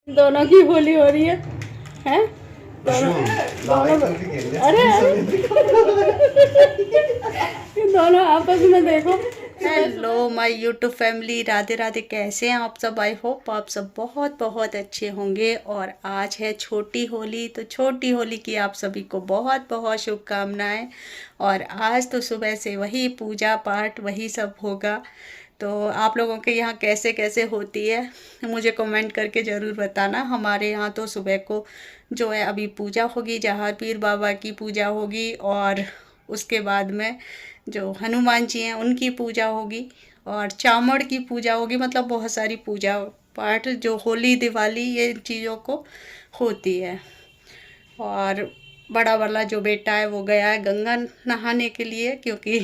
दोनों की होली हो रही है, हैं? दोनों दोनों अरे ये दोनों आपस में देखो। Hello my YouTube family, Radhe Radhe. कैसे हैं आप सब? आई होप आप सब बहुत बहुत अच्छे होंगे। और आज है छोटी होली, तो छोटी होली की आप सभी को बहुत बहुत शुभकामनाएं। और आज तो सुबह से वही पूजा पाठ वही सब होगा। तो आप लोगों के यहाँ कैसे कैसे होती है मुझे कमेंट करके ज़रूर बताना। हमारे यहाँ तो सुबह को जो है अभी पूजा होगी, जहार पीर बाबा की पूजा होगी, और उसके बाद में जो हनुमान जी हैं उनकी पूजा होगी, और चामड़ की पूजा होगी। मतलब बहुत सारी पूजा पाठ जो होली दिवाली ये चीज़ों को होती है। और बड़ा वाला जो बेटा है वो गया है गंगा नहाने के लिए, क्योंकि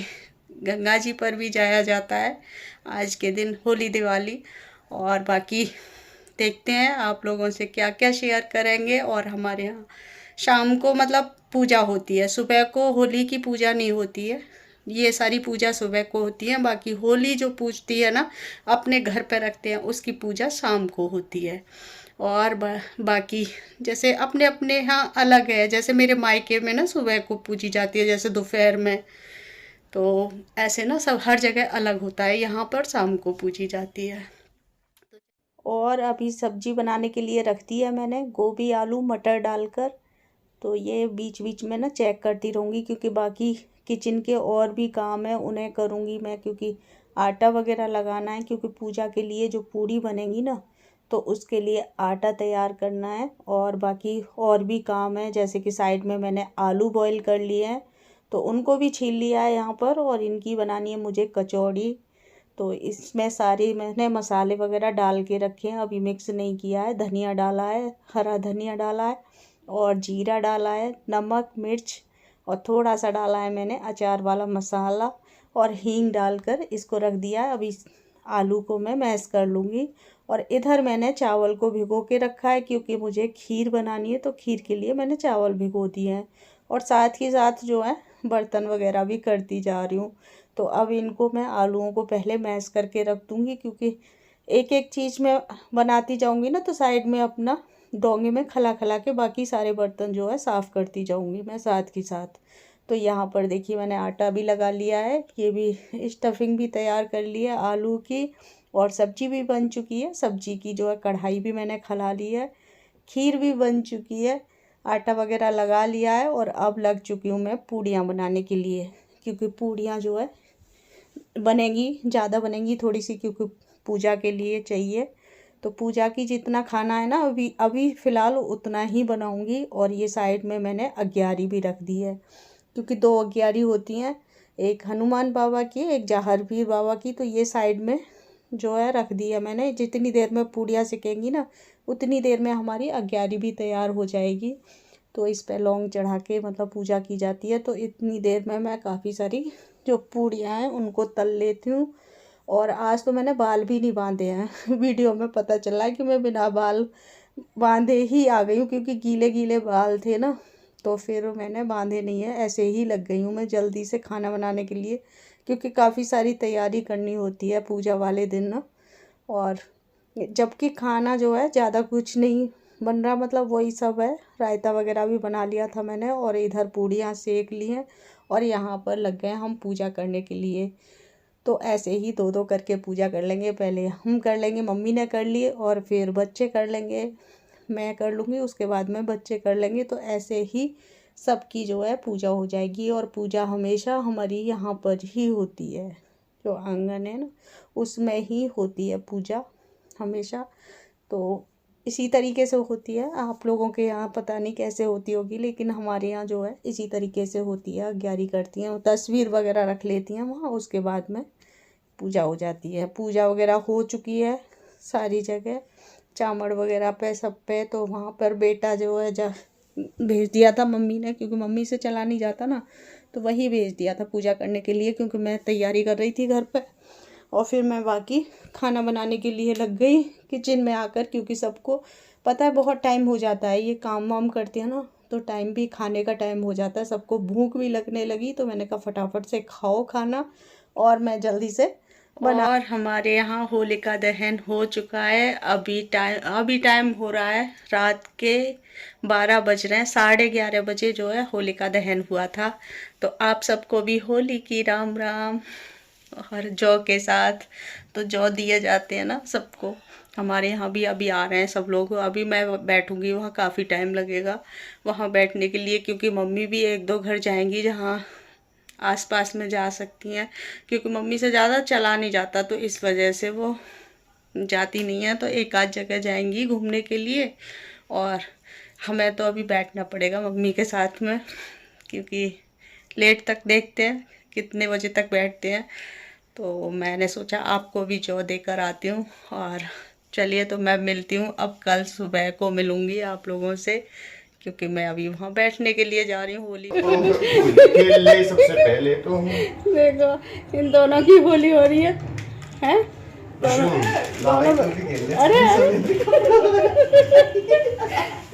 गंगा जी पर भी जाया जाता है आज के दिन होली दिवाली। और बाकी देखते हैं आप लोगों से क्या क्या शेयर करेंगे। और हमारे यहाँ शाम को मतलब पूजा होती है, सुबह को होली की पूजा नहीं होती है। ये सारी पूजा सुबह को होती है, बाकी होली जो पूजती है ना अपने घर पे रखते हैं उसकी पूजा शाम को होती है। और बाकी जैसे अपने अपने यहाँ अलग है, जैसे मेरे मायके में ना सुबह को पूजी जाती है, जैसे दोपहर में। तो ऐसे ना सब हर जगह अलग होता है, यहाँ पर शाम को पूजी जाती है। और अभी सब्जी बनाने के लिए रख दी है मैंने, गोभी आलू मटर डालकर। तो ये बीच बीच में ना चेक करती रहूँगी, क्योंकि बाकी किचन के और भी काम है उन्हें करूँगी मैं, क्योंकि आटा वगैरह लगाना है, क्योंकि पूजा के लिए जो पूड़ी बनेगी ना तो उसके लिए आटा तैयार करना है। और बाकी और भी काम है, जैसे कि साइड में मैंने आलू बॉईल कर लिए हैं तो उनको भी छील लिया है यहाँ पर। और इनकी बनानी है मुझे कचौड़ी। तो इसमें सारे मैंने मसाले वगैरह डाल के रखे हैं, अभी मिक्स नहीं किया है। धनिया डाला है, हरा धनिया डाला है, और जीरा डाला है, नमक मिर्च, और थोड़ा सा डाला है मैंने अचार वाला मसाला, और हींग डालकर इसको रख दिया है। अभी आलू को मैं मैश कर लूँगी। और इधर मैंने चावल को भिगो के रखा है, क्योंकि मुझे खीर बनानी है, तो खीर के लिए मैंने चावल भिगो दिए हैं। और साथ ही साथ जो है बर्तन वगैरह भी करती जा रही हूँ। तो अब इनको मैं आलूओं को पहले मैश करके रख दूँगी, क्योंकि एक एक चीज़ में बनाती जाऊँगी ना तो साइड में अपना डोंगे में खला खला के बाकी सारे बर्तन जो है साफ़ करती जाऊँगी मैं साथ के साथ। तो यहाँ पर देखिए मैंने आटा भी लगा लिया है, ये भी स्टफिंग भी तैयार कर ली है आलू की, और सब्जी भी बन चुकी है। सब्जी की जो है कढ़ाई भी मैंने खला ली है, खीर भी बन चुकी है, आटा वगैरह लगा लिया है। और अब लग चुकी हूँ मैं पूड़ियाँ बनाने के लिए, क्योंकि पूड़ियाँ जो है बनेंगी, ज़्यादा बनेंगी थोड़ी सी, क्योंकि पूजा के लिए चाहिए। तो पूजा की जितना खाना है ना अभी अभी फ़िलहाल उतना ही बनाऊंगी। और ये साइड में मैंने अग्यारी भी रख दी है, क्योंकि दो अग्यारी होती हैं, एक हनुमान बाबा की एक जहार पीर बाबा की। तो ये साइड में जो है रख दी है मैंने। जितनी देर में पूड़ियाँ सिकेंगी ना उतनी देर में हमारी अग्यारी भी तैयार हो जाएगी। तो इस पर लौंग चढ़ा के मतलब पूजा की जाती है। तो इतनी देर में मैं काफ़ी सारी जो पूड़ियाँ हैं उनको तल लेती हूँ। और आज तो मैंने बाल भी नहीं बांधे हैं वीडियो में पता चला है कि मैं बिना बाल बांधे ही आ गई हूँ, क्योंकि गीले गीले बाल थे ना, तो फिर मैंने बांधे नहीं है, ऐसे ही लग गई हूँ मैं जल्दी से खाना बनाने के लिए, क्योंकि काफ़ी सारी तैयारी करनी होती है पूजा वाले दिन ना। और जबकि खाना जो है ज़्यादा कुछ नहीं बन रहा, मतलब वही सब है। रायता वगैरह भी बना लिया था मैंने, और इधर पूड़ियाँ सेक ली हैं, और यहाँ पर लग गए हम पूजा करने के लिए। तो ऐसे ही दो दो करके पूजा कर लेंगे, पहले हम कर लेंगे, मम्मी ने कर लिए, और फिर बच्चे कर लेंगे, मैं कर लूँगी, उसके बाद में बच्चे कर लेंगे। तो ऐसे ही सबकी जो है पूजा हो जाएगी। और पूजा हमेशा हमारी यहाँ पर ही होती है, जो आंगन है ना उसमें ही होती है पूजा हमेशा। तो इसी तरीके से होती है, आप लोगों के यहाँ पता नहीं कैसे होती होगी, लेकिन हमारे यहाँ जो है इसी तरीके से होती है। अग्यारी करती हैं, तस्वीर वगैरह रख लेती हैं वहाँ, उसके बाद में पूजा हो जाती है। पूजा वगैरह हो चुकी है सारी जगह, चामड़ वगैरह पे सब पे। तो वहाँ पर बेटा जो है भेज दिया था मम्मी ने, क्योंकि मम्मी से चला नहीं जाता ना, तो वही भेज दिया था पूजा करने के लिए, क्योंकि मैं तैयारी कर रही थी घर पे। और फिर मैं बाकी खाना बनाने के लिए लग गई किचन में आकर, क्योंकि सबको पता है बहुत टाइम हो जाता है ये काम वाम करते हैं ना, तो टाइम भी खाने का टाइम हो जाता है, सबको भूख भी लगने लगी। तो मैंने कहा फटाफट से खाओ खाना, और मैं जल्दी से और हमारे यहाँ होलिका दहन हो चुका है। अभी टाइम हो रहा है रात के 12 बज रहे हैं। 11:30 बजे जो है होलिका दहन हुआ था। तो आप सबको भी होली की राम राम। और जौ के साथ तो जौ दिए जाते हैं ना सबको। हमारे यहाँ भी अभी आ रहे हैं सब लोग। अभी मैं बैठूंगी वहाँ, काफ़ी टाइम लगेगा वहाँ बैठने के लिए, क्योंकि मम्मी भी 1-2 घर जाएंगी जहाँ आसपास में जा सकती हैं, क्योंकि मम्मी से ज़्यादा चला नहीं जाता, तो इस वजह से वो जाती नहीं है। तो एक आध जगह जाएंगी घूमने के लिए, और हमें तो अभी बैठना पड़ेगा मम्मी के साथ में, क्योंकि लेट तक देखते हैं कितने बजे तक बैठते हैं। तो मैंने सोचा आपको भी जौ देकर आती हूँ। और चलिए, तो मैं मिलती हूँ अब, कल सुबह को मिलूँगी आप लोगों से, क्योंकि मैं अभी वहाँ बैठने के लिए जा रही हूँ होली खेलने। सबसे पहले तो देखो इन दोनों की होली हो रही है दोनों। अरे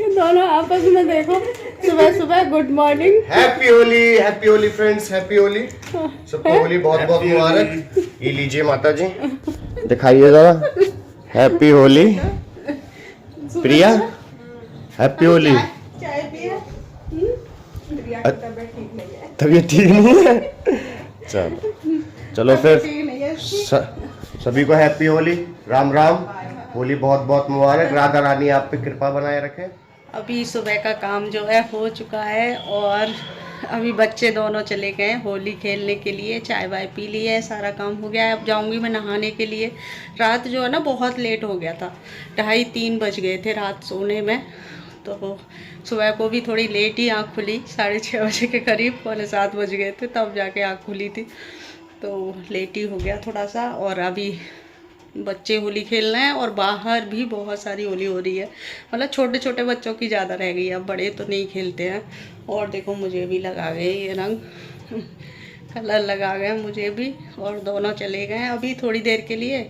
इन दोनों आपस में देखो, सुबह सुबह good morning. Happy Holi friends, happy Holi. सबको होली बहुत बहुत मुबारक। ये लीजिए माता जी, दिखाइए जरा। हैप्पी होली प्रिया, हैप्पी होली। चाय पिया? तबीयत ठीक नहीं है? चलो चलो फिर सभी को हैप्पी होली, राम राम। होली बहुत बहुत मुबारक। राधा रानी आप पे कृपा बनाए रखे। अभी सुबह का काम जो है हो चुका है, और अभी बच्चे दोनों चले गए होली खेलने के लिए। चाय वाय पी ली है, सारा काम हो गया है। अब जाऊंगी मैं नहाने के लिए। रात जो है ना बहुत लेट हो गया था, 2:30-3 बज गए थे रात सोने में। तो सुबह को भी थोड़ी लेट ही आँख खुली, 6:30 बजे के करीब, 6:45 बज गए थे तब जाके आँख खुली थी। तो लेट ही हो गया थोड़ा सा। और अभी बच्चे होली खेल रहे हैं, और बाहर भी बहुत सारी होली हो रही है। मतलब छोटे छोटे बच्चों की ज़्यादा रह गई है, अब बड़े तो नहीं खेलते हैं। और देखो मुझे भी लगा गए ये रंग कलर लगा गए मुझे भी। और दोनों चले गए हैं अभी थोड़ी देर के लिए,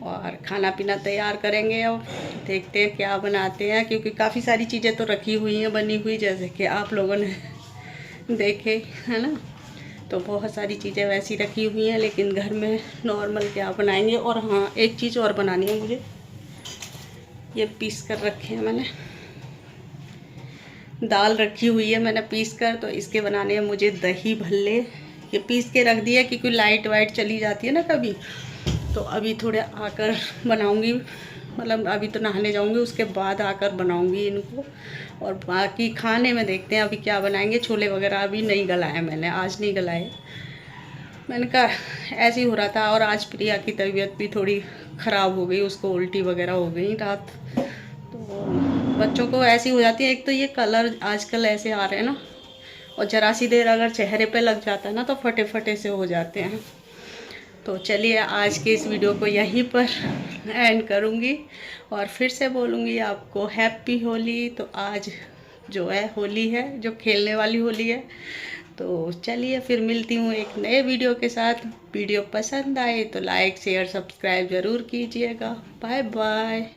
और खाना पीना तैयार करेंगे। अब देखते हैं क्या बनाते हैं, क्योंकि काफ़ी सारी चीज़ें तो रखी हुई हैं बनी हुई, जैसे कि आप लोगों ने देखे है ना। तो बहुत सारी चीज़ें वैसी रखी हुई हैं, लेकिन घर में नॉर्मल क्या बनाएंगे। और हाँ, एक चीज़ और बनानी है मुझे। ये पीस कर रखे हैं मैंने, दाल रखी हुई है मैंने पीस कर, तो इसके बनाने हैं मुझे दही भल्ले। ये पीस के रख दिया, क्योंकि लाइट वाइट चली जाती है ना कभी। तो अभी थोड़े आकर बनाऊंगी, मतलब अभी तो नहाने जाऊंगी, उसके बाद आकर बनाऊंगी इनको। और बाकी खाने में देखते हैं अभी क्या बनाएंगे। छोले वगैरह अभी नहीं गलाए मैंने, आज नहीं गलाए। मैंने कहा ऐसे ही हो रहा था। और आज प्रिया की तबीयत भी थोड़ी ख़राब हो गई, उसको उल्टी वगैरह हो गई रात। तो बच्चों को ऐसी हो जाती है। एक तो ये कलर आजकल ऐसे आ रहे हैं ना, और ज़रा सी देर अगर चेहरे पे लग जाता है ना तो फटे फटे से हो जाते हैं। तो चलिए, आज के इस वीडियो को यहीं पर एंड करूँगी, और फिर से बोलूँगी आपको हैप्पी होली। तो आज जो है होली है, जो खेलने वाली होली है। तो चलिए फिर मिलती हूँ एक नए वीडियो के साथ। वीडियो पसंद आए तो लाइक शेयर सब्सक्राइब ज़रूर कीजिएगा। Bye bye.